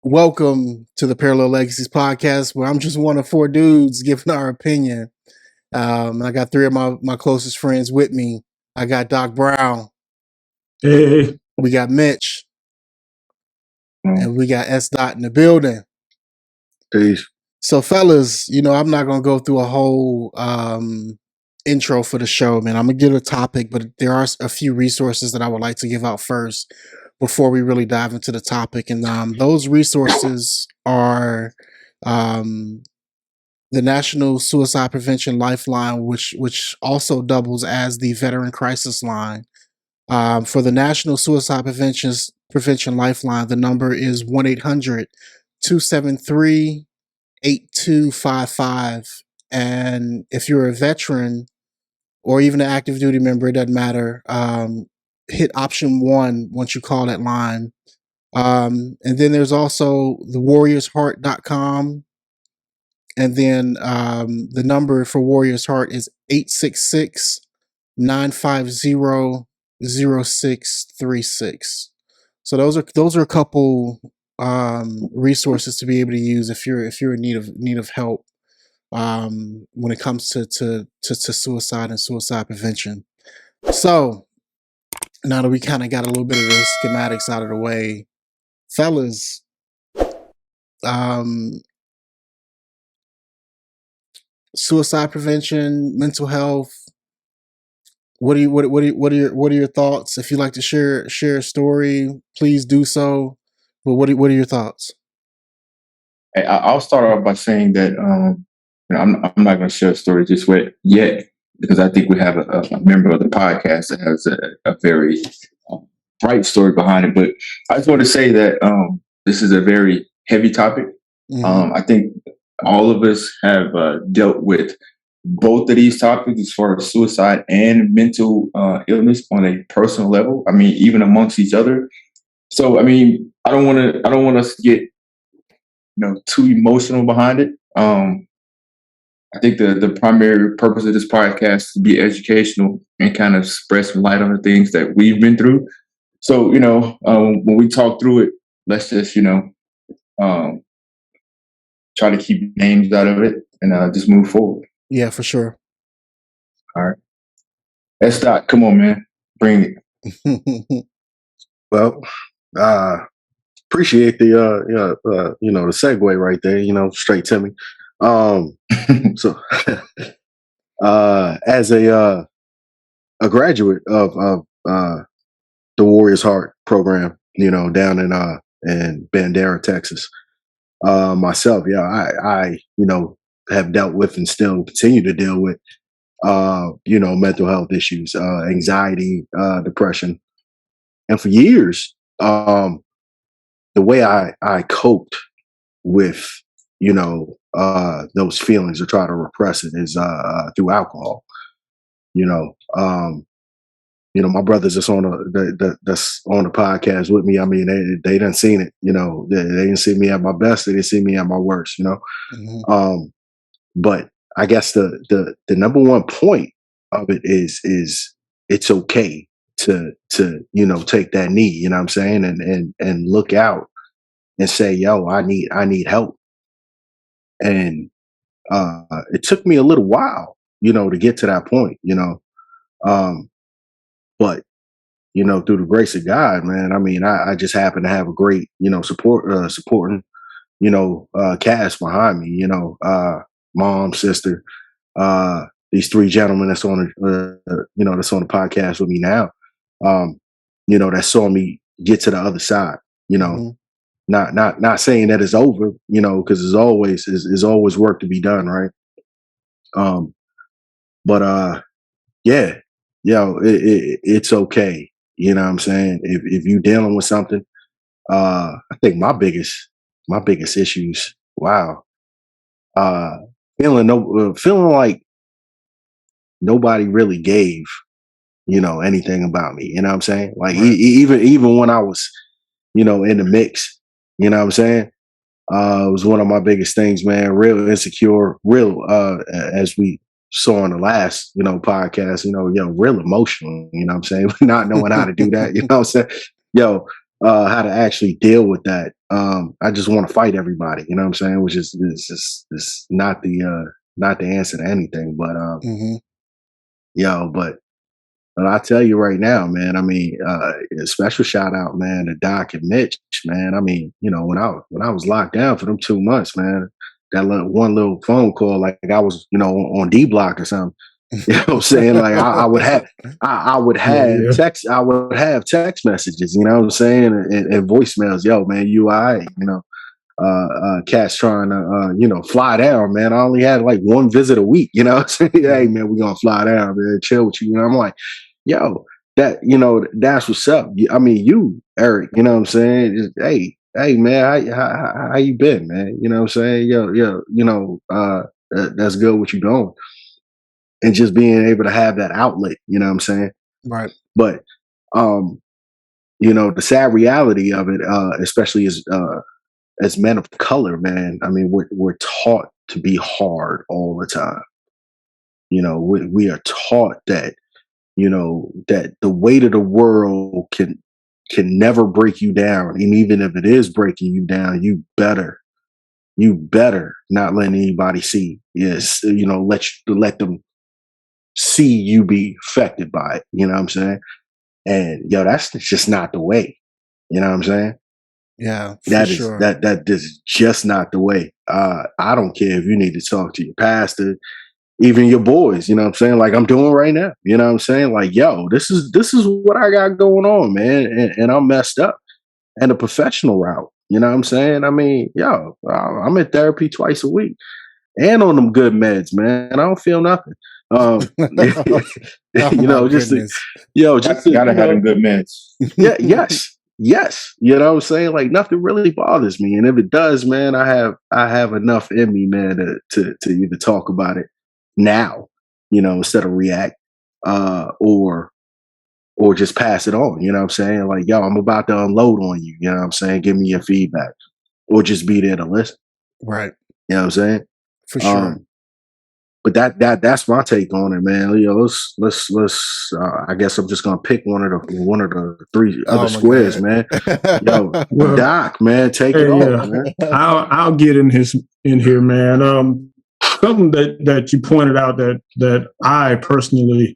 Welcome to the Parallel Legacies podcast, where I'm just one of four dudes giving our opinion. I got three of my closest friends with me. I got Doc Brown. Hey. We got Mitch. And we got S. Dot in the building. Peace. So, fellas, I'm not going to go through a whole intro for the show, man. I'm going to give a topic, but there are a few resources that I would like to give out first before we really dive into the topic. And those resources are the National Suicide Prevention Lifeline, which also doubles as the Veteran Crisis Line. For the National Suicide Prevention Lifeline, the number is 1-800-273-8255. And if you're a veteran or even an active duty member, it doesn't matter. Hit option 1 once you call that line. And then there's also thewarriorsheart.com. And then the number for Warriors Heart is 866-950-0636. So those are a couple resources to be able to use if you're in need of help when it comes to suicide and suicide prevention. So now that we kind of got a little bit of the schematics out of the way, fellas, suicide prevention, mental health. What are your thoughts? If you'd like to share a story, please do so. But what are your thoughts? Hey, I'll start off by saying that I'm not going to share a story just yet, because I think we have a member of the podcast that has a very bright story behind it. But I just want to say that this is a very heavy topic. Mm-hmm. I think all of us have dealt with both of these topics as far as suicide and mental illness on a personal level. I mean, even amongst each other. So, I mean, I don't want us to get too emotional behind it. I think the primary purpose of this podcast is to be educational and kind of spread some light on the things that we've been through. So, when we talk through it, let's just try to keep names out of it and just move forward. Yeah, for sure. All right. S. Dot, come on, man. Bring it. Well, appreciate the the segue right there, straight to me. So as a graduate of the Warriors Heart program, down in Bandera, Texas, myself, I have dealt with and still continue to deal with mental health issues, anxiety, depression. And for years, the way I coped with, those feelings or try to repress it is through alcohol. My brothers that's on the podcast with me. I mean, they done seen it. They didn't see me at my best. They didn't see me at my worst. Mm-hmm. But I guess the number one point of it is it's okay to take that knee, you know what I'm saying, and look out and say, yo, I need help. And it took me a little while, to get to that point, but through the grace of God, man, I mean, I just happen to have a great, supporting, cast behind me, mom, sister, these three gentlemen that's on that's on the podcast with me now. That saw me get to the other side, mm-hmm. not saying that it's over, because there's always work to be done. Right. But it's okay. You know what I'm saying? If you're dealing with something, I think my biggest issues, feeling like nobody really gave, anything about me. You know what I'm saying? Like right. even when I was, in the mix, you know what I'm saying? It was one of my biggest things, man. Real insecure, as we saw on the last, podcast, real emotional, you know what I'm saying? Not knowing how to do that, you know what I'm saying? how to actually deal with that. I just want to fight everybody, you know what I'm saying? Which is not the answer to anything. But Mm-hmm. yo, but I tell you right now, man. I mean, a special shout out, man, to Doc and Mitch, man. I mean, you know, when I was locked down for them 2 months, man, that one little phone call, like I was, you know, on D Block or something. You know what I'm saying? Like I would have text messages, you know what I'm saying, and voicemails. Yo, man, you all right? You know, cats trying to you know, fly down, man. I only had like one visit a week, you know what I'm saying? Hey man, we're gonna fly down, man, chill with you. And I'm like, yo, you know, that's what's up. I mean, you, Eric, you know what I'm saying? Just, hey man, how you been, man? You know what I'm saying? Yo, you know, that's good what you doing. And just being able to have that outlet, you know what I'm saying? Right. But you know, the sad reality of it, especially as men of color, man, I mean, we're taught to be hard all the time. You know, we are taught that, you know, that the weight of the world can never break you down. And even if it is breaking you down, you better not let anybody see. Yes, you know, let them see you be affected by it. You know what I'm saying? And yo, that's just not the way. You know what I'm saying? Yeah, for sure. That is just not the way. I don't care if you need to talk to your pastor, even your boys, you know what I'm saying? Like I'm doing right now. You know what I'm saying? Like, yo, this is what I got going on, man. And I'm messed up. And a professional route. You know what I'm saying? I mean, yo, I'm in therapy twice a week and on them good meds, man. I don't feel nothing. Oh You my know, goodness. just to, Gotta you have know, them good meds. yeah, yes. You know what I'm saying? Like nothing really bothers me, and if it does, man, I have enough in me, man, to either talk about it now, you know, instead of react, or just pass it on. You know what I'm saying? Like, yo, I'm about to unload on you. You know what I'm saying? Give me your feedback, or just be there to listen. Right. You know what I'm saying? For sure. But that's my take on it, man. You know, let's. I guess I'm just gonna pick one of the three other Oh my squares, man. Yo, God. Well, Doc, man, take it hey, off, man. I'll get in here, man. Something that you pointed out that I personally,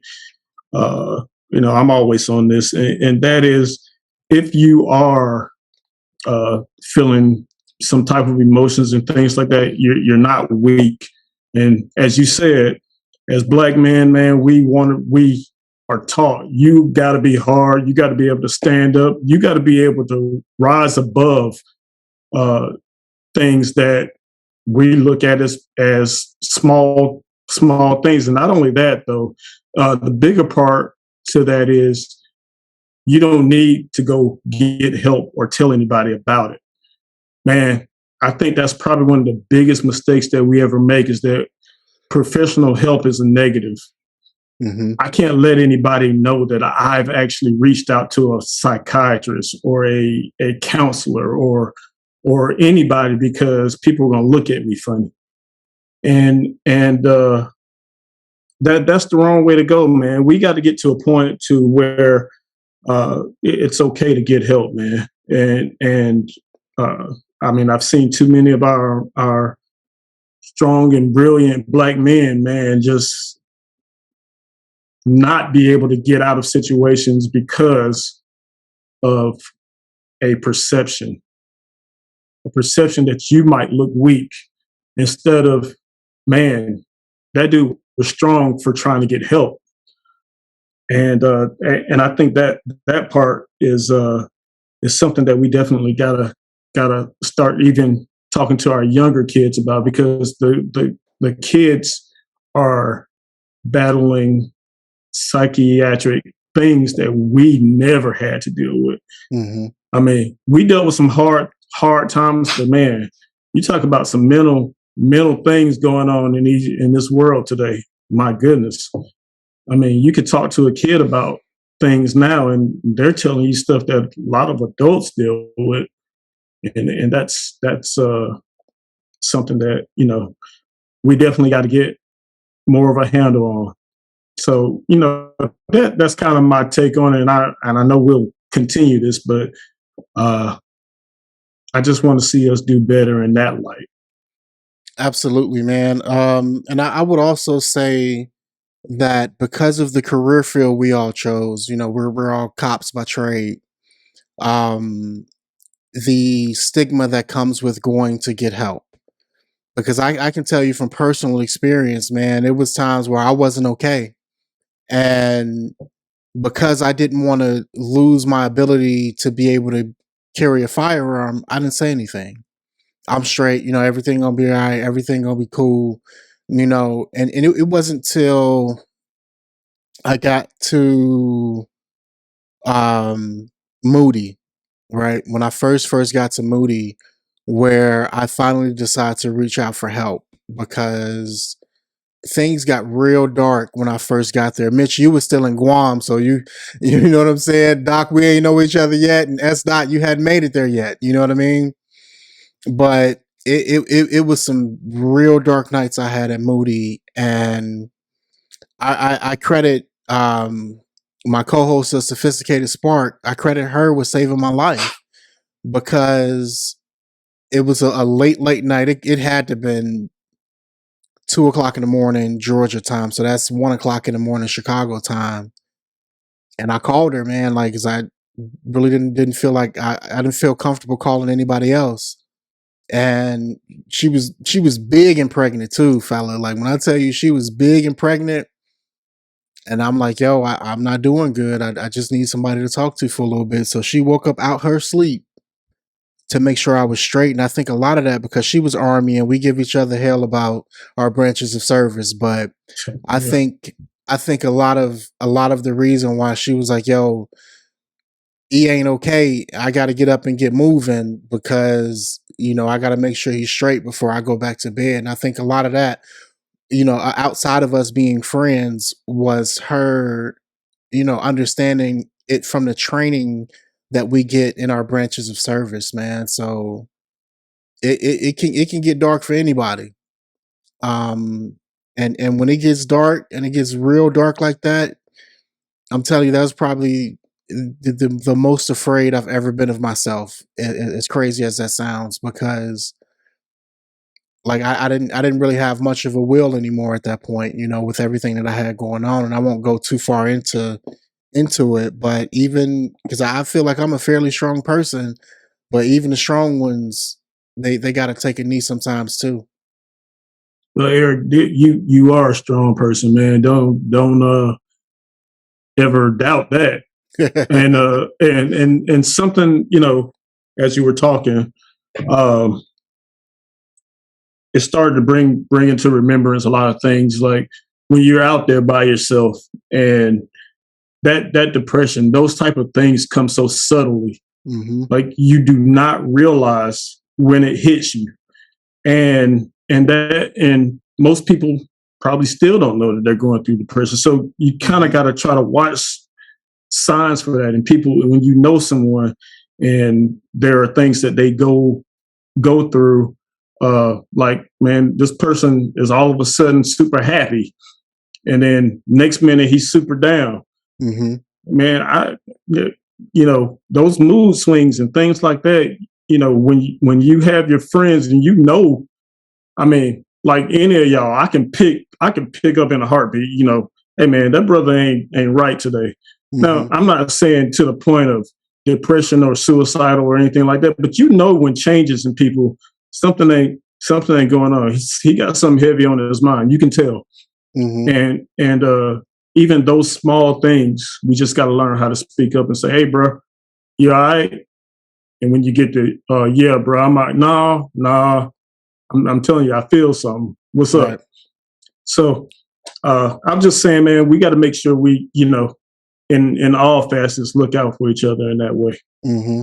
you know, I'm always on this, and that is if you are feeling some type of emotions and things like that, you're not weak. And as you said, as black men, man, we are taught you got to be hard. You got to be able to stand up. You got to be able to rise above uh, things that we look at as small things. And not only that, though, the bigger part to that is you don't need to go get help or tell anybody about it. Man, I think that's probably one of the biggest mistakes that we ever make is that professional help is a negative. Mm-hmm. I can't let anybody know that I've actually reached out to a psychiatrist or a counselor or anybody because people are going to look at me funny. And that's the wrong way to go, man. We got to get to a point to where it's okay to get help, man. And I mean, I've seen too many of our strong and brilliant black men, man, just not be able to get out of situations because of a perception that you might look weak instead of, man, that dude was strong for trying to get help. And I think that part is something that we definitely gotta start even talking to our younger kids about because the kids are battling psychiatric things that we never had to deal with. Mm-hmm. I mean, we dealt with some hard times, but man, you talk about some mental things going on in this world today. My goodness. I mean, you could talk to a kid about things now and they're telling you stuff that a lot of adults deal with. And that's something that, you know, we definitely got to get more of a handle on. So, you know, that's kind of my take on it. And I know we'll continue this, but I just want to see us do better in that light. Absolutely, man. And I would also say that because of the career field we all chose, we're all cops by trade. Um, the stigma that comes with going to get help, because I can tell you from personal experience, man, it was times where I wasn't okay, and because I didn't want to lose my ability to be able to carry a firearm, I didn't say anything. I'm straight, everything gonna be all right, everything gonna be cool, and it wasn't till I got to Moody, right? When I first got to Moody, where I finally decided to reach out for help, because things got real dark when I first got there. Mitch, you was still in Guam, so you know what I'm saying? Doc, we ain't know each other yet, and S. Dot, you hadn't made it there yet. You know what I mean? But it was some real dark nights I had at Moody, and I credit my co-host of Sophisticated Spark. I credit her with saving my life, because it was a late night. It had to have been 2:00 in the morning Georgia time, so that's 1:00 in the morning Chicago time. And I called her, man, like, cause I really didn't feel like I didn't feel comfortable calling anybody else. And she was big and pregnant too, fella. Like, when I tell you she was big and pregnant, and I'm like, yo, I'm not doing good. I just need somebody to talk to for a little bit. So she woke up out her sleep to make sure I was straight. And I think a lot of that because she was Army and we give each other hell about our branches of service. But I think a lot of the reason why she was like, yo, he ain't okay. I got to get up and get moving, because, I got to make sure he's straight before I go back to bed. And I think a lot of that, outside of us being friends, was her, understanding it from the training that we get in our branches of service, man. So it can get dark for anybody. And when it gets dark and it gets real dark like that, I'm telling you, that was probably the most afraid I've ever been of myself. As crazy as that sounds, because like I didn't really have much of a will anymore at that point, with everything that I had going on. And I won't go too far into it, but even because I feel like I'm a fairly strong person, but even the strong ones, they got to take a knee sometimes too. Well, Eric, you are a strong person, man. Don't ever doubt that. And something, as you were talking, it started to bring into remembrance a lot of things, like when you're out there by yourself, and that depression, those type of things come so subtly. Mm-hmm. Like you do not realize when it hits you, and most people probably still don't know that they're going through depression. So you kind of got to try to watch signs for that. And people, when you know someone and there are things that they go through, like, man, this person is all of a sudden super happy, and then next minute he's super down. Mm-hmm. Man, those mood swings and things like that, when you have your friends and I mean, like any of y'all, I can pick up in a heartbeat, hey man, that brother ain't right today. Mm-hmm. Now, I'm not saying to the point of depression or suicidal or anything like that, but when changes in people, something ain't going on. He got something heavy on his mind. You can tell. Mm-hmm. And even those small things, we just got to learn how to speak up and say, hey, bro, you all right? And when you get to, yeah, bro, I'm like, no, I'm telling you, I feel something. What's right. up? So I'm just saying, man, we got to make sure we, in all facets, look out for each other in that way. Mm-hmm.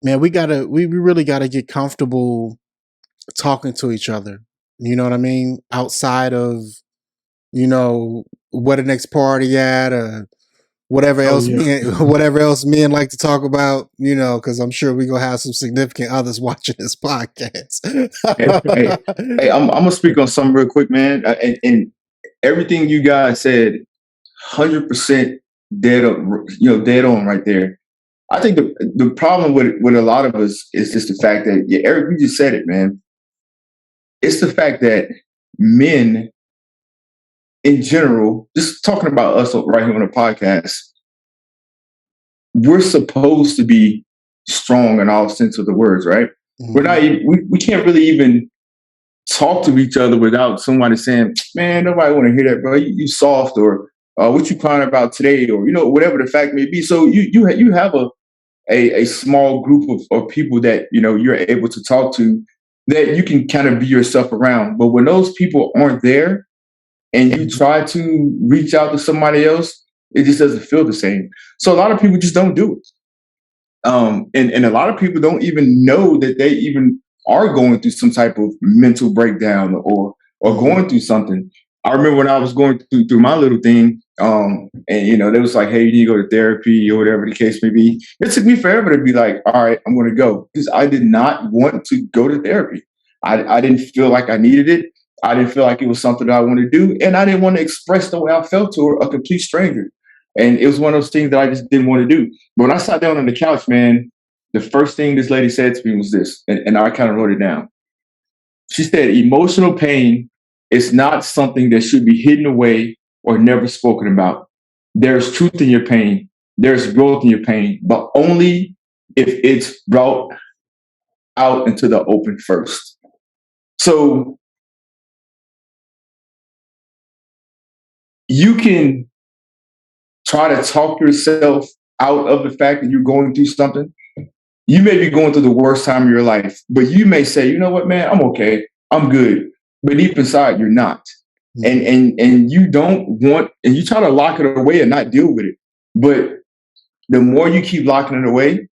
Man, we really gotta get comfortable talking to each other. You know what I mean? Outside of, where the next party at, or whatever else men like to talk about, because I'm sure we're gonna have some significant others watching this podcast. hey, I'm gonna speak on something real quick, man. And everything you guys said, 100% dead on right there. I think the problem with a lot of us is just the fact that, yeah, Eric, you just said it, man. It's the fact that men in general, just talking about us right here on the podcast, we're supposed to be strong in all sense of the words, right? Mm-hmm. We're not. We can't really even talk to each other without somebody saying, "Man, nobody want to hear that, bro. You soft," or "What you crying about today," or whatever the fact may be. So you have a small group of people that you're able to talk to, that you can kind of be yourself around. But when those people aren't there, and you try to reach out to somebody else, it just doesn't feel the same. So a lot of people just don't do it. And a lot of people don't even know that they even are going through some type of mental breakdown or going through something. I remember when I was going through my little thing, and they was like, "Hey, you need to go to therapy," or whatever the case may be. It took me forever to be like, "All right, I'm going to go," because I did not want to go to therapy. I didn't feel like I needed it. I didn't feel like it was something that I wanted to do, and I didn't want to express the way I felt to a complete stranger. And it was one of those things that I just didn't want to do. But when I sat down on the couch, man, the first thing this lady said to me was this, and I kind of wrote it down. She said, "Emotional pain is not something that should be hidden away or never spoken about. There's truth in your pain. There's growth in your pain, but only if it's brought out into the open first." So you can try to talk yourself out of the fact that you're going through something. You may be going through the worst time of your life, but you may say, "You know what, man, I'm okay. I'm good." But deep inside, you're not. Mm-hmm. And you don't want, and you try to lock it away and not deal with it. But the more you keep locking it away,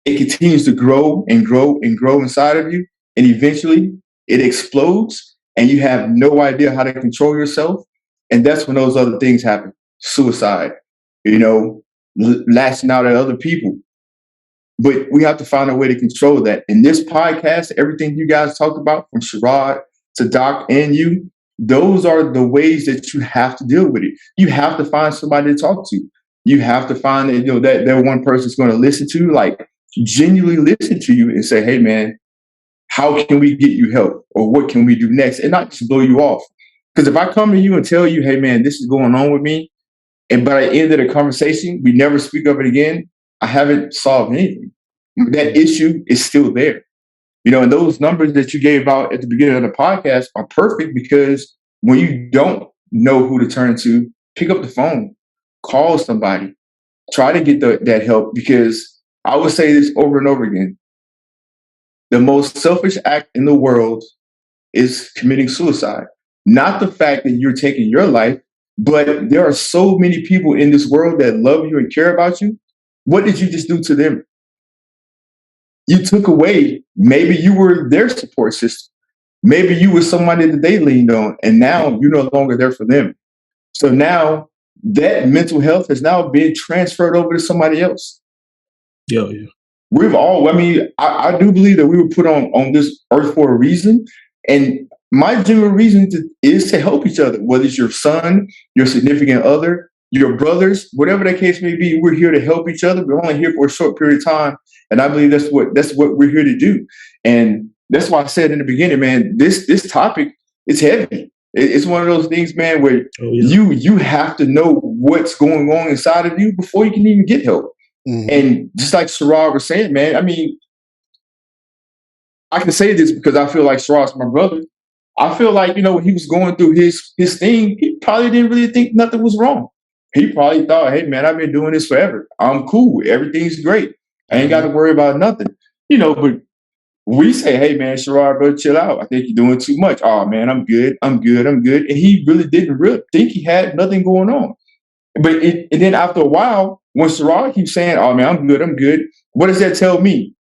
it continues to grow and grow and grow inside of you. And eventually it explodes and you have no idea how to control yourself. And that's when those other things happen. Suicide, lashing out at other people. But we have to find a way to control that. In this podcast, everything you guys talked about, from Sharod to Doc and you, those are the ways that you have to deal with it. You have to find somebody to talk to. You have to find that one person's going to listen to you, like genuinely listen to you and say, "Hey, man, how can we get you help? Or what can we do next?" And not just blow you off. Because if I come to you and tell you, "Hey, man, this is going on with me," and by the end of the conversation, we never speak of it again, I haven't solved anything. That issue is still there. And those numbers that you gave out at the beginning of the podcast are perfect, because when you don't know who to turn to, pick up the phone, call somebody, try to get that help. Because I would say this over and over again: the most selfish act in the world is committing suicide. Not the fact that you're taking your life, but there are so many people in this world that love you and care about you. What did you just do to them? You took away, maybe you were their support system. Maybe you were somebody that they leaned on, and now you're no longer there for them. So now that mental health has now been transferred over to somebody else. Yeah. We've all, I do believe that we were put on this earth for a reason. And my general reason is to help each other, whether it's your son, your significant other, your brothers, whatever the case may be. We're here to help each other. We're only here for a short period of time. And I believe that's what we're here to do. And that's why I said in the beginning, man, this topic is heavy. It's one of those things, man, where you have to know what's going on inside of you before you can even get help. Mm-hmm. And just like Sharod was saying, man, I can say this because I feel like Sharod's my brother. I feel like, when he was going through his thing, he probably didn't really think nothing was wrong. He probably thought, "Hey, man, I've been doing this forever. I'm cool. Everything's great. I ain't got to worry about nothing." But we say, "Hey, man, Sharod, bro, chill out. I think you're doing too much." "Oh, man, I'm good. I'm good. I'm good." And he really didn't think he had nothing going on. But and then after a while, when Sharod keeps saying, "Oh, man, I'm good. I'm good," what does that tell me?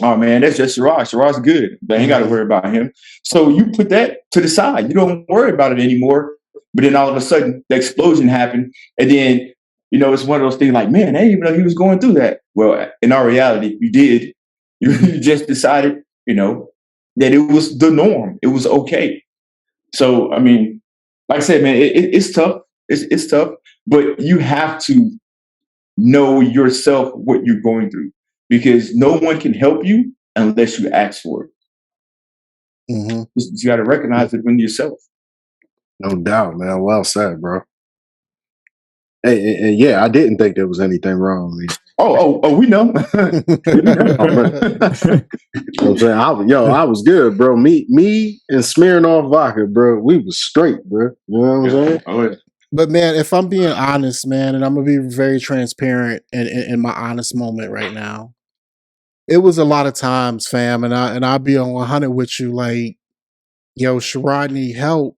"Oh, man, that's just Sharod. Sharod's good. They ain't got to worry about him." So you put that to the side. You don't worry about it anymore. But then all of a sudden, the explosion happened. And then, it's one of those things like, "Man, I didn't even know he was going through that." Well, in our reality, you did. You just decided, that it was the norm. It was okay. So, like I said, man, it's tough. It's tough, but you have to know yourself what you're going through, because no one can help you unless you ask for it. Mm-hmm. You got to recognize it within yourself. No doubt, man. Well said, bro. And yeah, I didn't think there was anything wrong with me. Oh, we know. We know. I'm saying, I was good, bro. Me and Smirnoff vodka, bro. We was straight, bro. You know what I'm saying? Oh, yeah. But man, if I'm being honest, man, and I'm gonna be very transparent in my honest moment right now, it was a lot of times, fam, and I'll be on 100 with you, like, yo, Sharod need help,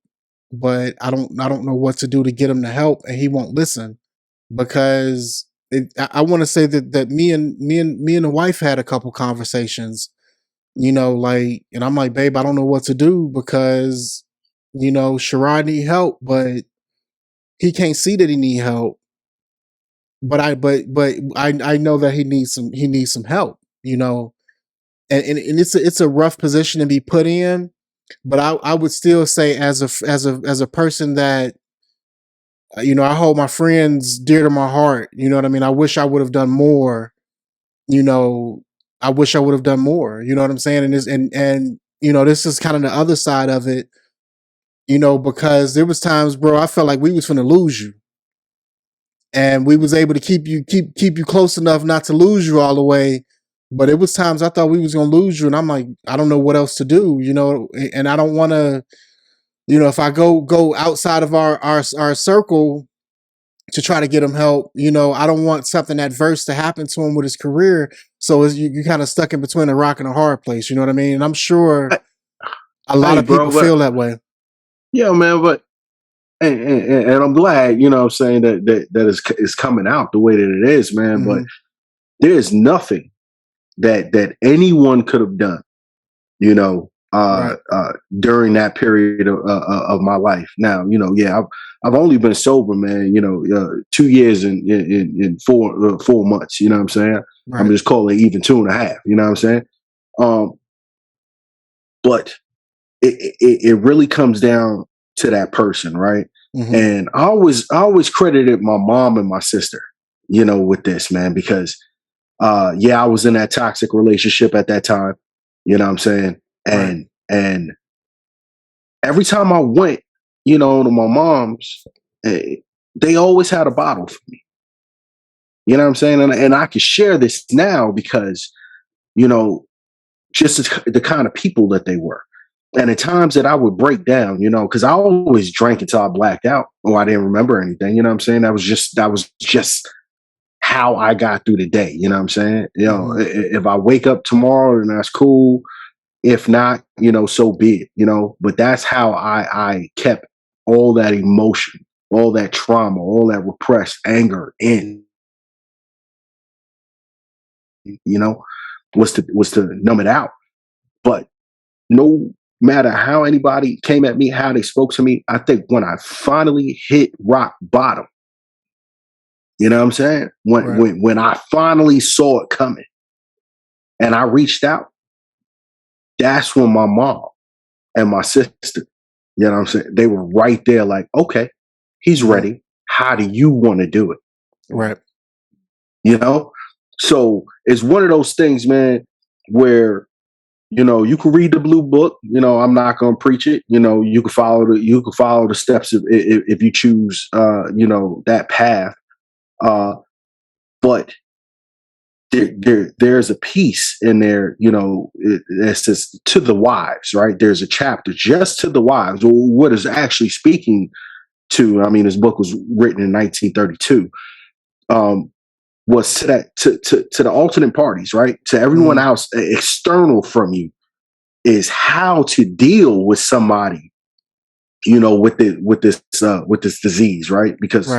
but I don't know what to do to get him to help, and he won't listen because I want to say that me and the wife had a couple conversations, like, and I'm like, babe, I don't know what to do because Sharod need help, but he can't see that he need help. But I know that he needs some help, and it's a rough position to be put in. But I would still say as a person that I hold my friends dear to my heart. You know what I mean? I wish I would have done more. I wish I would have done more. You know what I'm saying? And this is kind of the other side of it. Because there was times, bro, I felt like we was finna lose you. And we was able to keep you close enough not to lose you all the way. But it was times I thought we was gonna lose you, and I'm like, I don't know what else to do, and I don't want to, if I go outside of our circle to try to get him help, I don't want something adverse to happen to him with his career. So you kind of stuck in between a rock and a hard place, you know what I mean? And I'm sure a lot of people feel that way. Yeah, man, but and I'm glad, I'm saying that is coming out the way that it is, man. Mm-hmm. But there's nothing that anyone could have done, right. During that period of my life. Now, I've only been sober, man, 2 years in 4 months, you know what I'm saying? Right. I'm just calling it even 2.5, you know what I'm saying? But it really comes down to that person, right? Mm-hmm. And I always credited my mom and my sister, with this, man, because I was in that toxic relationship at that time, you know what I'm saying? And every time I went, to my mom's, they always had a bottle for me. You know what I'm saying? And I can share this now because, just the kind of people that they were. And at times that I would break down, because I always drank until I blacked out or I didn't remember anything. You know what I'm saying? That was just how I got through the day. You know what I'm saying? Mm-hmm. If I wake up tomorrow, then that's cool. If not, so be it, but that's how I kept all that emotion, all that trauma, all that repressed anger in, was to numb it out. But no matter how anybody came at me, how they spoke to me, I think when I finally hit rock bottom, you know what I'm saying? When I finally saw it coming and I reached out, that's when my mom and my sister, you know what I'm saying? They were right there like, okay, he's ready. How do you want to do it? Right. So it's one of those things, man, where you can read the blue book. I'm not going to preach it. You can follow the steps if you choose, that path. But there's a piece in there, it says to the wives, right? There's a chapter just to the wives. What is actually speaking to? I mean, this book was written in 1932. Was to that to the alternate parties, right? To everyone else external from you, is how to deal with somebody, with this disease, right? Because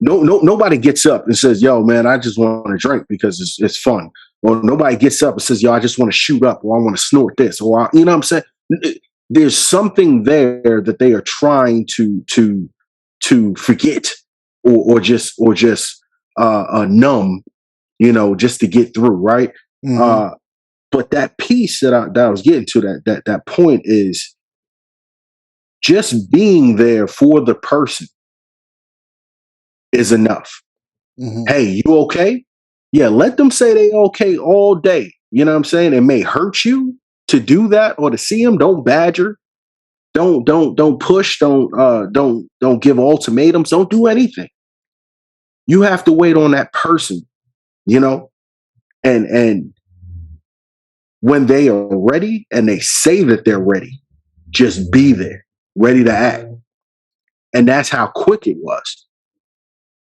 nobody gets up and says, "Yo, man, I just want to drink because it's fun," or nobody gets up and says, "Yo, I just want to shoot up," or "I want to snort this," or you know what I'm saying? There's something there that they are trying to forget or just numb, just to get through, right? Mm-hmm. But that piece that I was getting to, that point is just being there for the person is enough. Hey, you okay? Yeah, let them say they okay all day. You know what I'm saying? It may hurt you to do that or to see them. Don't badger. Don't push. Don't give ultimatums. Don't do anything. You have to wait on that person, you know, and when they are ready and they say that they're ready, just be there, ready to act. And that's how quick it was.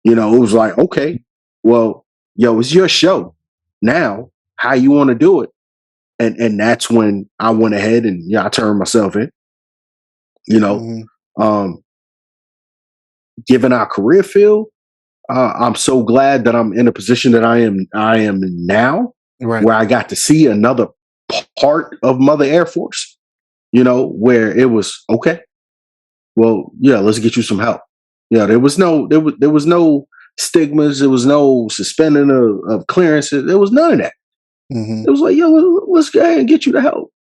You know, it was like, okay, well, yo, it's your show. Now, how you want to do it? And that's when I went ahead and I turned myself in. You know, given our career field, I'm so glad that I'm in a position that I am in now, where I got to see another part of Mother Air Force. You know, where it was okay. Well, yeah, let's get you some help. Yeah, there was no stigmas. There was no suspending of clearances. There was none of that. It was like, yo, let's go ahead and get you the help.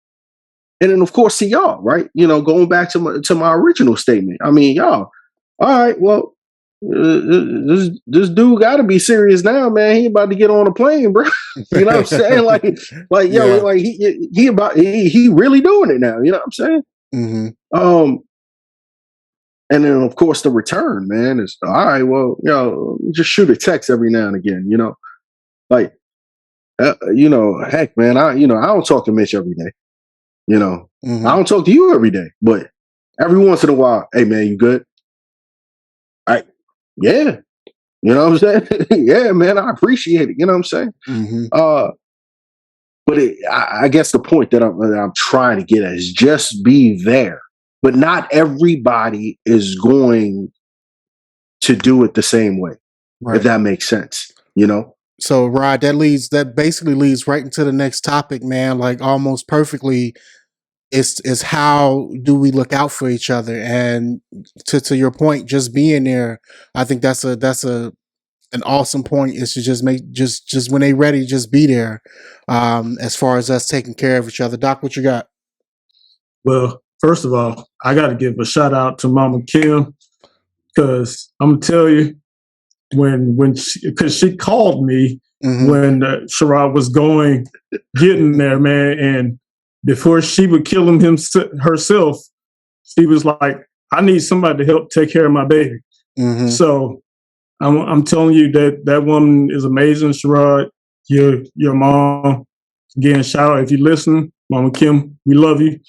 And then, of course, see y'all, right? You know, going back to my original statement. I mean, y'all, all right, well, this dude got to be serious now, man. He about to get on a plane, bro. You know what I'm saying? Like yo, like he really doing it now. You know what I'm saying? And then, of course, the return, man, is all right. Well, just shoot a text every now and again. You know, like, heck, man, I don't talk to Mitch every day. You know, I don't talk to you every day, but every once in a while, hey, man, you good? Yeah. You know what I'm saying? Yeah, man, I appreciate it. You know what I'm saying? But I guess the point that I'm trying to get at is just be there. But not everybody is going to do it the same way, if that makes sense, you know? So, Rod, that basically leads right into the next topic, man, like almost perfectly. Is how do we look out for each other? And to your point, just being there, I think that's an awesome point, is to just make just when they ready, just be there. As far as us taking care of each other. Doc, what you got? Well, first of all, I got to give a shout out to Mama Kim, because I'm gonna tell you, because she called me when Sharod was getting there, man, and before she would kill him herself, she was like, "I need somebody to help take care of my baby." So I'm telling you that woman is amazing, Sharod. Your mom, again, shout out if you listen, Mama Kim, we love you.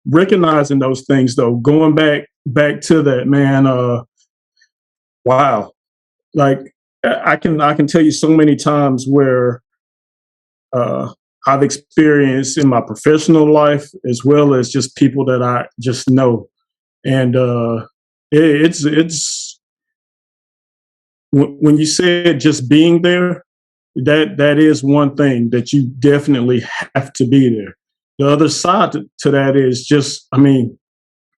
Recognizing those things, though, going back to that, man. Wow, like I can tell you so many times where I've experienced in my professional life, as well as just people that I just know, and it's when you said just being there, that is one thing that you definitely have to be there. The other side to that is just,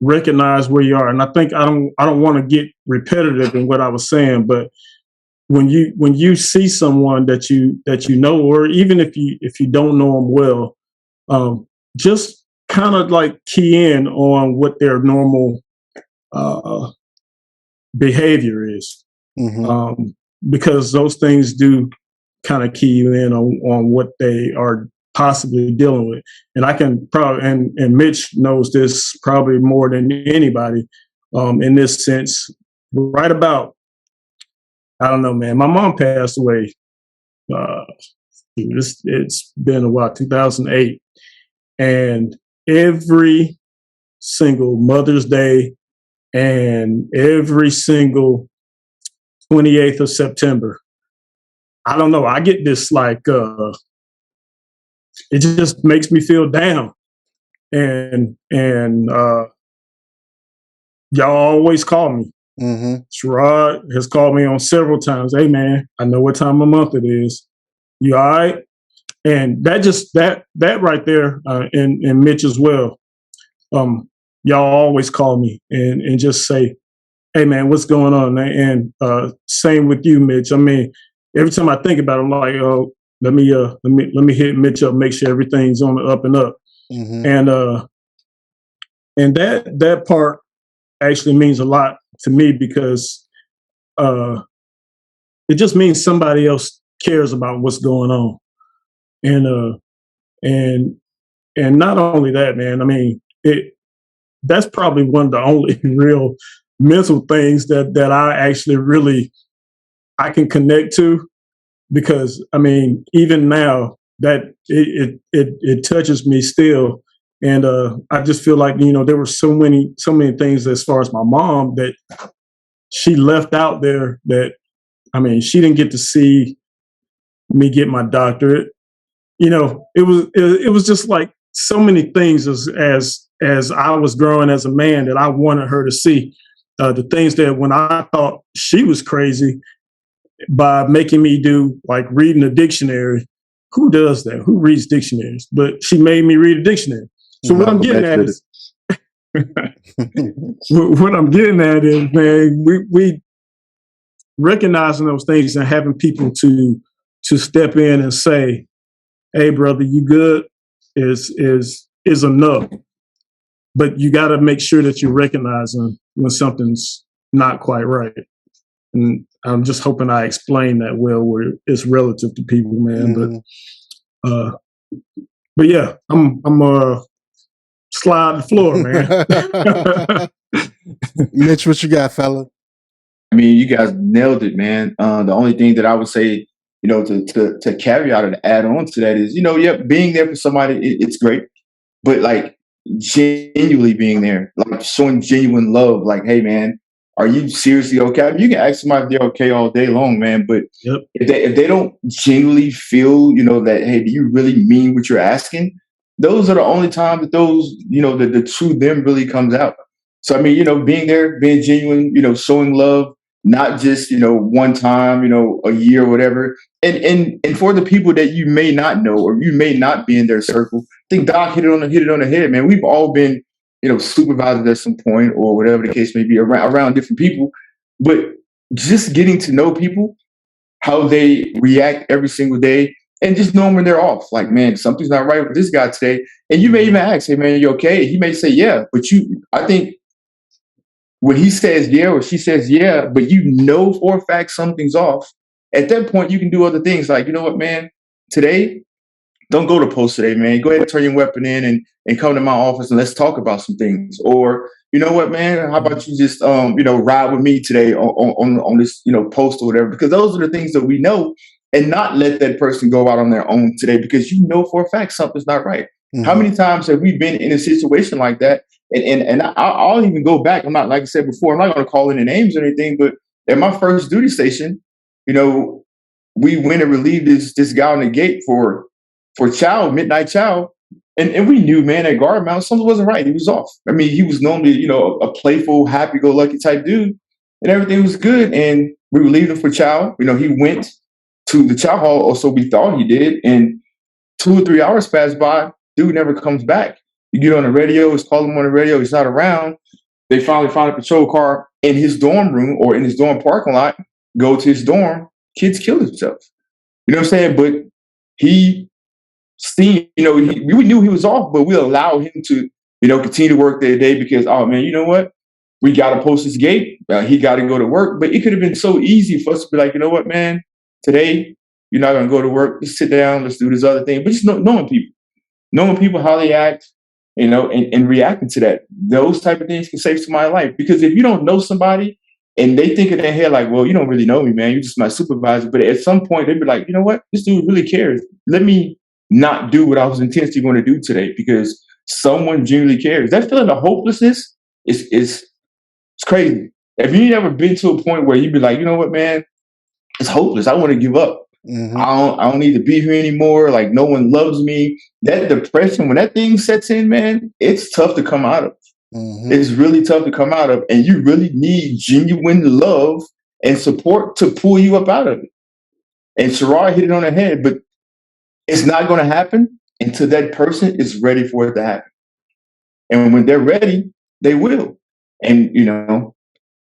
recognize where you are. And I think I don't want to get repetitive in what I was saying, but when you see someone that you know, or even if you don't know them well, just kind of like key in on what their normal behavior is, because those things do kind of key you in on what they are possibly dealing with. And I can probably, and Mitch knows this probably more than anybody, in this sense, right about, I don't know, man, my mom passed away. It's been a while, 2008. And every single Mother's Day and every single 28th of September, I don't know, I get this like, it just makes me feel down. And y'all always call me. Sharod has called me on several times. Hey, man, I know what time of month it is. You all right? And that right there, and Mitch as well. Y'all always call me and just say, "Hey, man, what's going on?" And same with you, Mitch. Every time I think about it, I'm like, "Oh, let me hit Mitch up, make sure everything's on the up and up." And that part actually means a lot to me because it just means somebody else cares about what's going on. And not only that, man, I mean, that's probably one of the only real mental things that I actually really I can connect to, because I mean, even now that it touches me still. And I just feel like, there were so many things as far as my mom that she left out there that, I mean, she didn't get to see me get my doctorate. It was just like so many things as I was growing as a man that I wanted her to see. The things that when I thought she was crazy by making me do, like reading a dictionary. Who does that? Who reads dictionaries? But she made me read a dictionary. So what I'm getting at is, what I'm getting at is, man, we recognizing those things and having people to step in and say, "Hey, brother, you good?" is enough. But you got to make sure that you're recognizing when something's not quite right. And I'm just hoping I explain that well, where it's relative to people, man. Mm-hmm. But yeah, I'm slide the floor, man. Mitch, what you got, fella? I mean, you guys nailed it, man. The only thing that I would say, to caveat or to add on to that is, being there for somebody, it's great, but like genuinely being there, like showing genuine love, like, hey, man, are you seriously okay? I mean, you can ask somebody if they're okay all day long, man, but if they don't genuinely feel, that, hey, do you really mean what you're asking? Those are the only time that those, the true them really comes out. So, I mean, being there, being genuine, showing love, not just, one time, a year or whatever. And for the people that you may not know or you may not be in their circle, I think Doc hit it on the head, man. We've all been, supervisors at some point or whatever the case may be around different people. But just getting to know people, how they react every single day, and just knowing when they're off. Like, man, something's not right with this guy today. And you may even ask, hey, man, you okay? He may say, yeah. But I think when he says yeah or she says yeah, but for a fact something's off, at that point you can do other things like, you know what, man, today, don't go to post today, man. Go ahead and turn your weapon in and come to my office and let's talk about some things. Or, you know what, man, how about you just ride with me today on this, post or whatever, because those are the things that we know, and not let that person go out on their own today because for a fact something's not right. Mm-hmm. How many times have we been in a situation like that? And I'll even go back. I'm not, like I said before, I'm not going to call any names or anything, but at my first duty station, we went and relieved this guy on the gate for midnight chow. And we knew, man, at guard mount, something wasn't right. He was off. I mean, he was normally, a playful, happy-go-lucky type dude, and everything was good. And we relieved him for chow. He went to the chow hall, or so we thought he did. And 2 or 3 hours passed by. Dude never comes back. You get on the radio, it's calling him on the radio, he's not around. They finally find a patrol car in his dorm room or in his dorm parking lot, go to his dorm, kids kill themselves. You know what I'm saying? But he seen, we knew he was off, but we allowed him to, continue to work that day because, oh man, you know what? We got to post his gate. He got to go to work. But it could have been so easy for us to be like, you know what, man, today you're not going to go to work. Just sit down. Let's do this other thing. But just knowing people, how they act, and reacting to that. Those type of things can save somebody's life. Because if you don't know somebody and they think in their head like, well, you don't really know me, man. You're just my supervisor. But at some point, they'd be like, you know what? This dude really cares. Let me not do what I was intentionally going to do today because someone genuinely cares. That feeling of hopelessness is crazy. If you've ever been to a point where you'd be like, you know what, man, it's hopeless. I want to give up. Mm-hmm. I don't need to be here anymore. Like, no one loves me. That depression, when that thing sets in, man, it's tough to come out of. Mm-hmm. It's really tough to come out of. And you really need genuine love and support to pull you up out of it. And Sharod hit it on the head, but it's not going to happen until that person is ready for it to happen. And when they're ready, they will. And,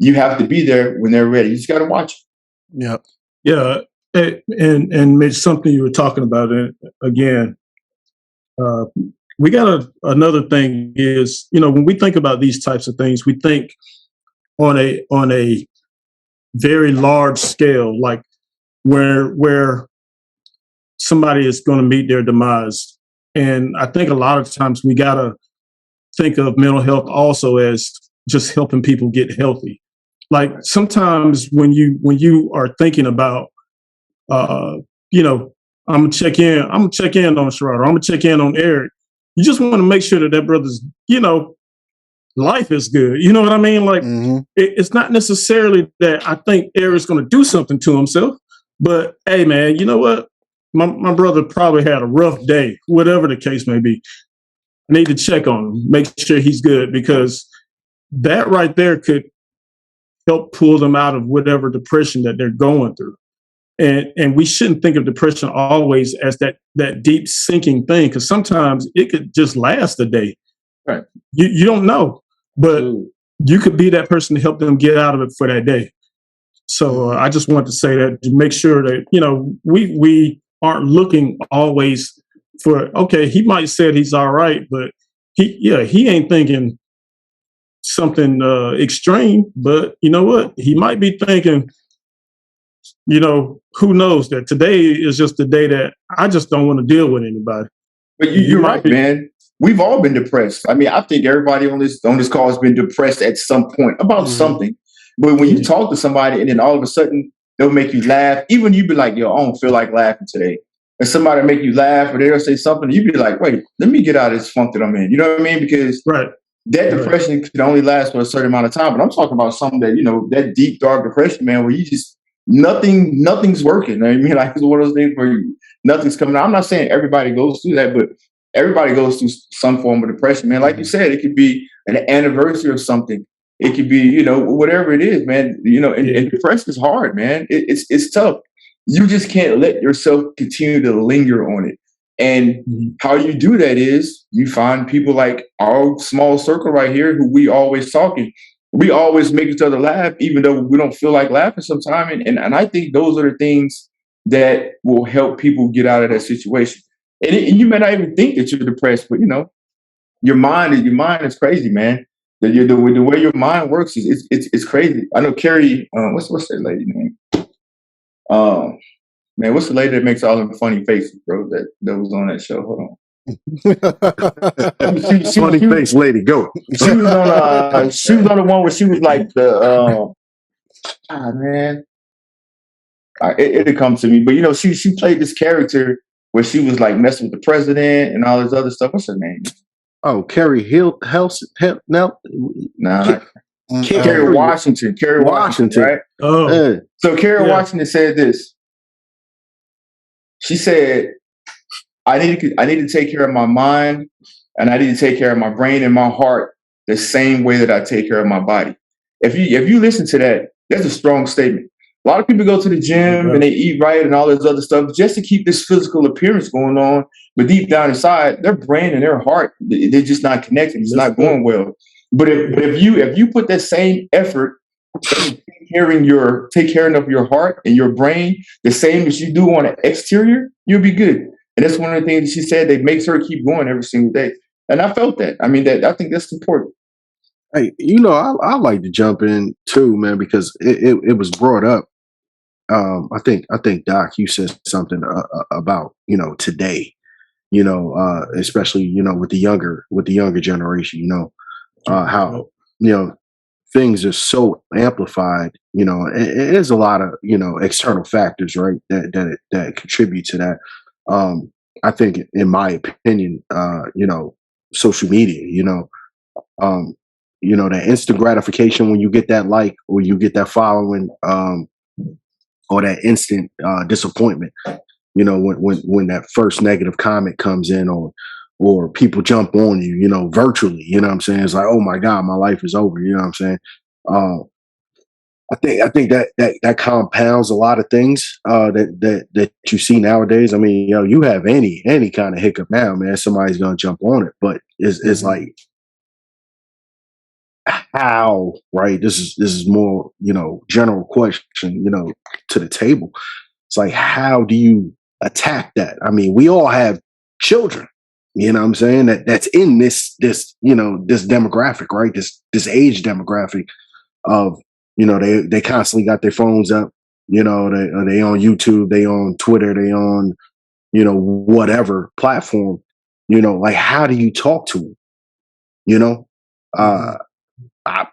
you have to be there when they're ready. You just got to watch it. Yeah. Yeah. And Mitch, something you were talking about again, we got another thing is, when we think about these types of things, we think on a very large scale, like where somebody is going to meet their demise. And I think a lot of times we gotta think of mental health also as just helping people get healthy. Like sometimes when you are thinking about, you know, I'm gonna check in on Sharod, or I'm gonna check in on Eric. You just want to make sure that brother's, you know, life is good. You know what I mean? Like it's not necessarily that I think Eric's going to do something to himself, but hey, man, you know what? My brother probably had a rough day, whatever the case may be. I need to check on him, make sure he's good, because that right there could help pull them out of whatever depression that they're going through. And we shouldn't think of depression always as that deep sinking thing, because sometimes it could just last a day. Right. You don't know, but you could be that person to help them get out of it for that day. So I just want to say that, to make sure that, you know, we aren't looking always for, okay, he might said he's all right, but he ain't thinking something extreme. But you know what? He might be thinking, you know, who knows, that today is just the day that I just don't want to deal with anybody. But you're right, man. We've all been depressed. I mean, I think everybody on this call has been depressed at some point about something. But when you talk to somebody and then all of a sudden they'll make you laugh, even you be like, yo, I don't feel like laughing today. And somebody make you laugh, or they'll say something, you be like, wait, let me get out of this funk that I'm in. You know what I mean? Because that depression can only last for a certain amount of time. But I'm talking about something that, you know, that deep, dark depression, man, where you just, nothing's working. I mean, like, it's one of those things where nothing's coming out. I'm not saying everybody goes through that, but everybody goes through some form of depression, man. Like you said, it could be an anniversary of something. It could be, you know, whatever it is, man. You know, and depression is hard, man. It's tough. You just can't let yourself continue to linger on it. And how you do that is you find people like our small circle right here, who we always talking. We always make each other laugh, even though we don't feel like laughing sometimes. And I think those are the things that will help people get out of that situation. And you may not even think that you're depressed, but, you know, your mind is crazy, man. The way your mind works is it's crazy. I know Carrie, what's that lady name? Man, what's the lady that makes all them funny faces, bro? That was on that show. Hold on. Funny face lady, go. She was on the one where she was like the man. It'll come to me, but you know, she played this character where she was like messing with the president and all this other stuff. What's her name? Oh, Carrie Kerry Washington. Kerry Washington, right? Oh, so Kerry Washington said this. She said, I need to take care of my mind, and I need to take care of my brain and my heart the same way that I take care of my body. If you listen to that, that's a strong statement. A lot of people go to the gym and they eat right and all this other stuff just to keep this physical appearance going on. But deep down inside, their brain and their heart, they're just not connected. It's not going well. But if you put that same effort take care of your heart and your brain the same as you do on the exterior, you'll be good. And that's one of the things she said that makes her keep going every single day. And I felt that. I mean, I think that's important. Hey, you know, I like to jump in too, man, because it was brought up. I think Doc, you said something about, you know, today, you know, especially, you know, with the younger generation, you know, how, you know, things are so amplified, you know, and there's a lot of, you know, external factors, right, that contribute to that. I think, in my opinion, you know, social media, you know, that instant gratification when you get that like, or you get that following, or that instant disappointment, you know, when that first negative comment comes in, or people jump on you, you know, virtually, you know what I'm saying? It's like, oh my God, my life is over. You know what I'm saying? I think that compounds a lot of things that you see nowadays. I mean, you know, you have any kind of hiccup now, man, somebody's gonna jump on it. But it's like, how, right? This is more, you know, general question, you know, to the table. It's like, how do you attack that? I mean, we all have children, you know what I'm saying? That's in this, you know, this demographic, right? This age demographic. of, they constantly got their phones up, they on YouTube, they on Twitter, they on, whatever platform, like, how do you talk to them? Mhm. I,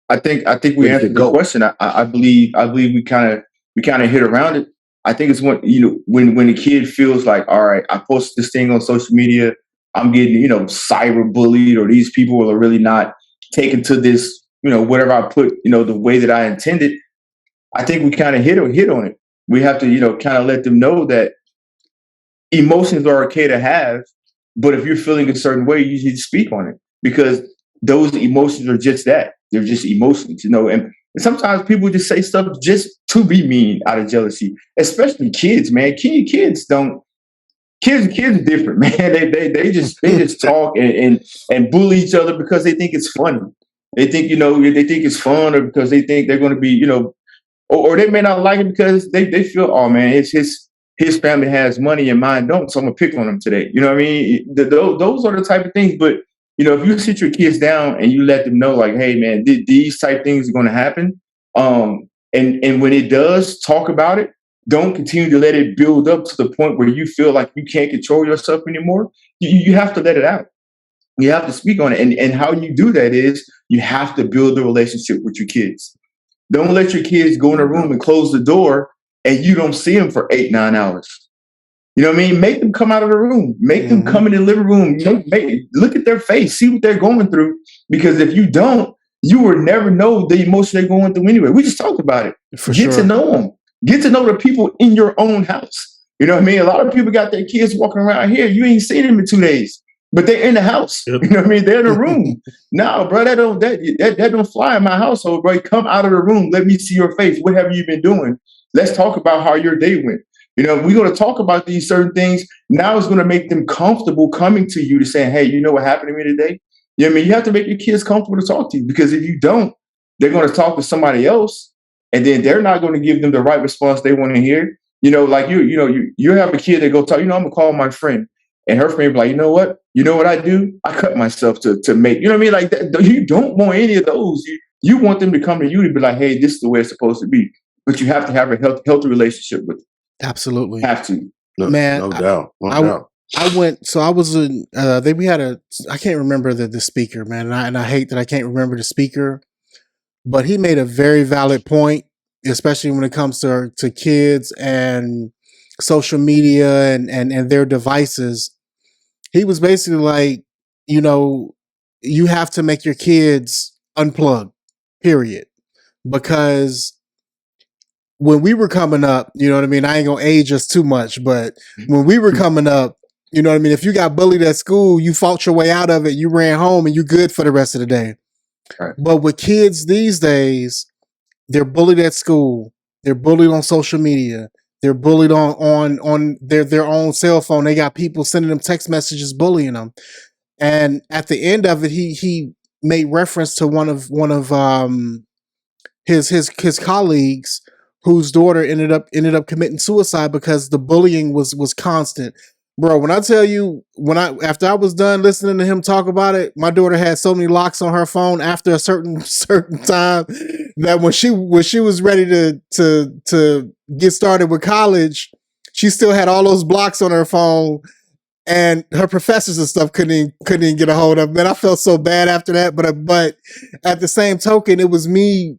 I think we answered the question. I believe we kind of hit around it. I think it's when the kid feels like, all right, I posted this thing on social media, I'm getting cyber bullied, or these people are really not taken to this whatever I put the way that I intended. I think we kind of hit on it. We have to kind of let them know that emotions are okay to have, but if you're feeling a certain way, you need to speak on it, because those emotions are just that. They're just emotions, and sometimes people just say stuff just to be mean out of jealousy, especially kids, man. Kids are different, man. They just talk and bully each other because they think it's funny. They think, they think it's fun, or because they think they're going to be, or they may not like it because they feel, oh man, it's his family has money and mine don't, so I'm gonna pick on them today. You know what I mean? Those are the type of things. But if you sit your kids down and you let them know, like, hey man, these type things are going to happen, and when it does, talk about it. Don't continue to let it build up to the point where you feel like you can't control yourself anymore. You have to let it out. You have to speak on it, and how you do that is you have to build a relationship with your kids. Don't let your kids go in a room and close the door and you don't see them for 8-9 hours. You know what I mean? Make them come out of the room. Make them come in the living room. Look at their face. See what they're going through. Because if you don't, you will never know the emotion they're going through anyway. We just talked about it. Get to know them. Get to know the people in your own house. You know what I mean? A lot of people got their kids walking around here. You ain't seen them in 2 days, but they're in the house. Yep. You know what I mean? They're in the room. No, bro, that don't fly in my household, bro. Come out of the room. Let me see your face. What have you been doing? Let's talk about how your day went. We're going to talk about these certain things. Now it's going to make them comfortable coming to you to say, hey, you know what happened to me today? You know what I mean? You have to make your kids comfortable to talk to you, because if you don't, they're going to talk to somebody else, and then they're not going to give them the right response they want to hear. Like you have a kid that go talk, I'm going to call my friend, and her friend be like, you know what I do? I cut myself to make, you know what I mean? Like that, you don't want any of those. You want them to come to you to be like, hey, this is the way it's supposed to be. But you have to have a healthy relationship with them. Absolutely. Have to. Man, no doubt. I went, so I was in, we had I can't remember the speaker, man. And I hate that I can't remember the speaker, but he made a very valid point, especially when it comes to kids and social media and their devices. He was basically like, you have to make your kids unplug, period. Because when we were coming up, you know what I mean? I ain't gonna age us too much, but when we were coming up, you know what I mean? If you got bullied at school, you fought your way out of it, you ran home, and you good for the rest of the day. Right. But with kids these days, they're bullied at school, they're bullied on social media, they're bullied on their own cell phone. They got people sending them text messages bullying them. And at the end of it, he made reference to one of his colleagues whose daughter ended up committing suicide because the bullying was constant. Bro, when I tell you, after I was done listening to him talk about it, my daughter had so many locks on her phone after a certain time that when she was ready to get started with college, she still had all those blocks on her phone, and her professors and stuff couldn't even get a hold of. Man, I felt so bad after that, but at the same token, it was me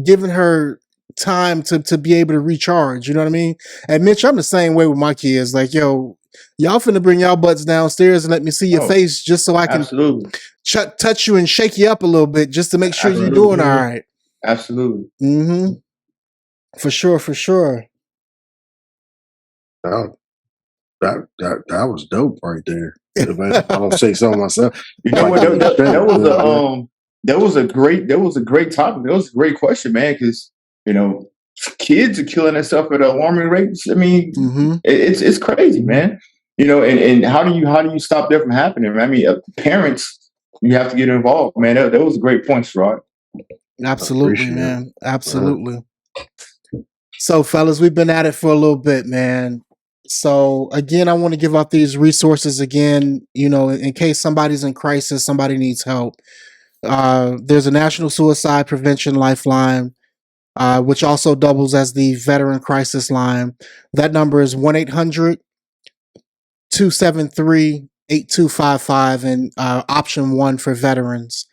giving her time to be able to recharge. You know what I mean? And Mitch, I'm the same way with my kids. Like, yo, y'all finna bring y'all butts downstairs and let me see your face just so I can touch you and shake you up a little bit just to make sure you're doing all right. Absolutely. Mm-hmm. For sure. That was dope right there. I don't say so myself. You know what? That was a great topic. That was a great question, man. Because kids are killing themselves at alarming rates. I mean, it's crazy, man. And how do you stop that from happening? I mean, parents, you have to get involved, man. That was a great point, Sharod. Absolutely, man. Absolutely. So, fellas, we've been at it for a little bit, man. So, again, I want to give out these resources again, in case somebody's in crisis, somebody needs help. There's a National Suicide Prevention Lifeline, which also doubles as the Veteran Crisis Line. That number is 1-800-273-8255 and option 1 for veterans.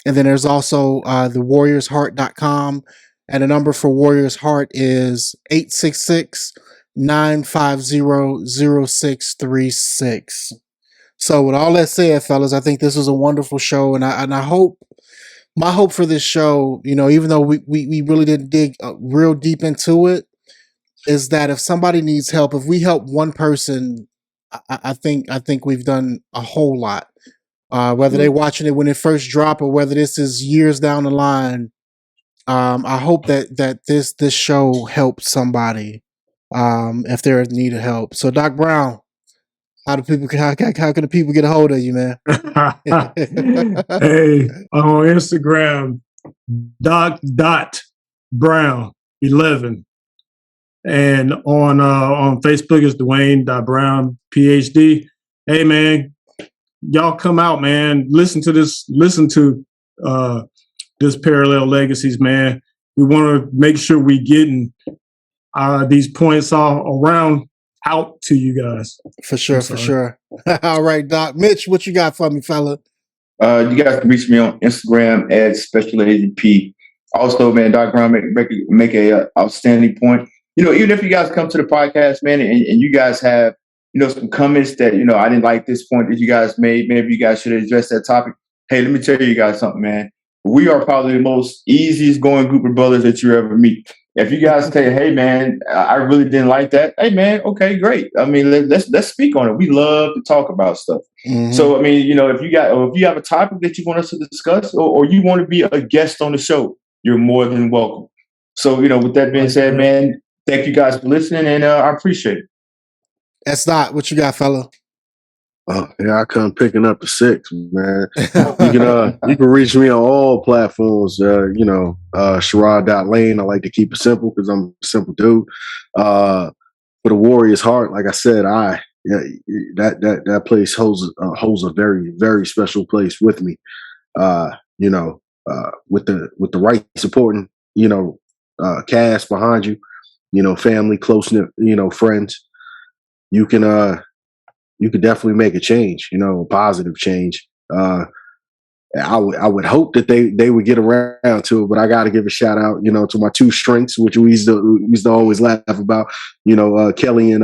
And then there's also the warriorsheart.com, and the number for Warriors Heart is 866-950-0636. So with all that said, fellas, I think this was a wonderful show, and I hope, my hope for this show, even though we really didn't dig real deep into it, is that if somebody needs help, if we help one person, I think we've done a whole lot. Whether they're watching it when it first dropped or whether this is years down the line, I hope that this show helps somebody if they're in need of help. So, Doc Brown, how can the people get a hold of you, man? Hey, on Instagram, Doc.Brown11. And on Facebook is Dwayne.Brown, PhD. Hey, man, y'all come out, man. Listen to this Parallel Legacies, man. We want to make sure we getting these points all around out to you guys. For sure. All right, Doc. Mitch, what you got for me, fella? You guys can reach me on Instagram at Special Agent P. Also, man, Doc Brown make a outstanding point. Even if you guys come to the podcast, man, and you guys have, some comments that, I didn't like this point that you guys made, maybe you guys should address that topic. Hey, let me tell you guys something, man. We are probably the most easiest going group of brothers that you ever meet. If you guys say, hey, man, I really didn't like that. Hey, man, okay, great. I mean, let's speak on it. We love to talk about stuff. Mm-hmm. So, I mean, if you have a topic that you want us to discuss or you want to be a guest on the show, you're more than welcome. So, with that being said, man, thank you guys for listening, and I appreciate it. That's not what you got, fella. Yeah, I come picking up the 6, man. You can reach me on all platforms. Sharod.Lane. I like to keep it simple because I'm a simple dude. For the Warriors Heart, like I said, that place holds a very, very special place with me. With the right supporting, cast behind you, family, close knit, friends, you can definitely make a change, a positive change. I would hope that they would get around to it, but I got to give a shout out, to my 2 strengths, which we used to always laugh about, Kelly and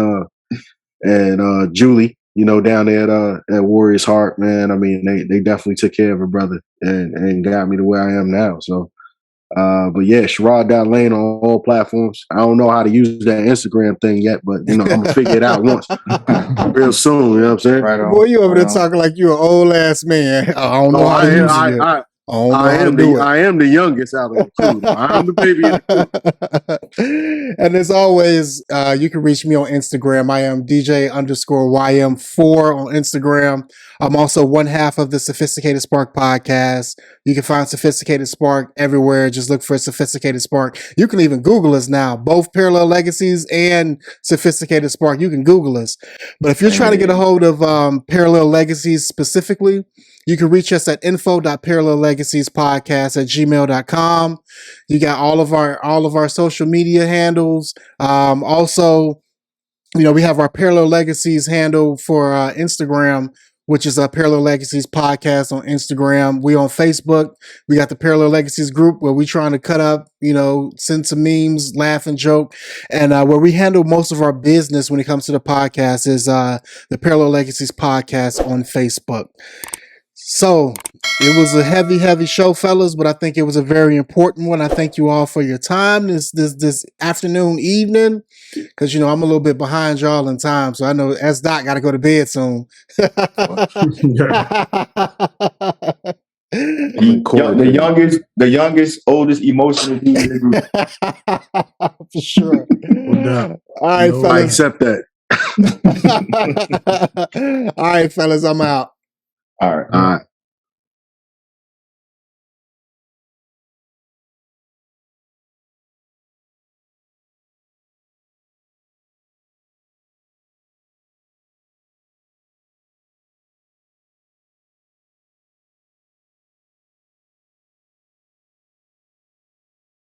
Julie, down there at Warriors Heart, man. I mean, they definitely took care of a brother and got me to where I am now. So, but yeah, Sharod.Lane on all platforms. I don't know how to use that Instagram thing yet, but I'm gonna figure it out once, real soon. You know what I'm saying? Right on. Boy, you over there talking like you an old ass man. I don't know how to use it. I am the youngest out of the crew. I'm the baby in the crew. And as always, you can reach me on Instagram. I am DJ_YM4 on Instagram. I'm also one half of the Sophisticated Spark podcast. You can find Sophisticated Spark everywhere. Just look for Sophisticated Spark. You can even Google us now, both Parallel Legacies and Sophisticated Spark. You can Google us. But if you're trying to get a hold of Parallel Legacies specifically, you can reach us at info.parallellegaciespodcast@gmail.com. You got all of our social media handles. Also, we have our Parallel Legacies handle for Instagram, which is a Parallel Legacies podcast on Instagram. We on Facebook. We got the Parallel Legacies group where we trying to cut up, send some memes, laugh and joke. And where we handle most of our business when it comes to the podcast is the Parallel Legacies podcast on Facebook. So it was a heavy, heavy show, fellas, but I think it was a very important one. I thank you all for your time this afternoon, evening, because I'm a little bit behind y'all in time. So I know S. Doc got to go to bed soon. The youngest, oldest, emotional dude in the group. For sure. All right, fellas. I accept that. All right, fellas, I'm out. All right. All right.